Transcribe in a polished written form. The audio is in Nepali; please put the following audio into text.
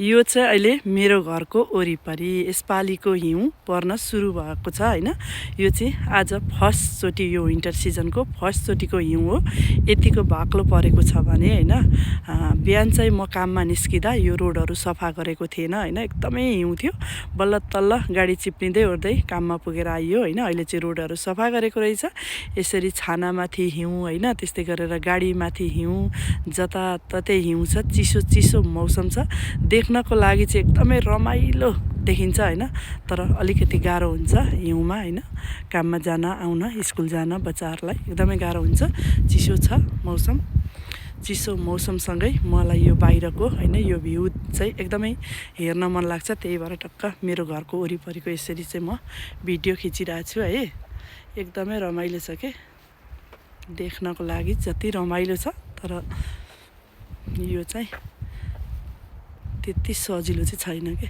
यो चाहिँ अहिले मेरो घरको वरिपरि यसपालिको हिउँ पर्न सुरु भएको छ हैन। यो चाहिँ आज फर्स्टचोटि यो विन्टर सिजनको फर्स्टचोटिको हिउँ हो। यतिको बाक्लो परेको छ भने हैन, बिहान चाहिँ म काममा निस्किँदा यो रोडहरू सफा गरेको थिएन हैन, एकदमै हिउँ थियो। बल्ल तल्ल गाडी चिप्लिँदै ओर्दै काममा पुगेर आइयो हैन। अहिले चाहिँ रोडहरू सफा गरेको रहेछ। यसरी छानामाथि हिउँ हैन, त्यस्तै गरेर गाडीमाथि हिउँ, जताततै हिउँ छ। चिसो चिसो मौसम छ। देख्नको लागि चाहिँ एकदमै रमाइलो देखिन्छ हैन, तर अलिकति गाह्रो हुन्छ हिउँमा हैन। काममा जान आउन, स्कुल जान बच्चाहरूलाई एकदमै गाह्रो हुन्छ। चिसो छ मौसम। चिसो मौसमसँगै मलाई यो बाहिरको हैन यो भ्यू चाहिँ एकदमै हेर्न मन लाग्छ। त्यही भएर टक्क मेरो घरको वरिपरिको यसरी चाहिँ म भिडियो खिचिरहेको छु है। एकदमै रमाइलो छ के, देख्नको लागि जति रमाइलो छ तर यो चाहिँ त्यति सजिलो चाहिँ छैन के।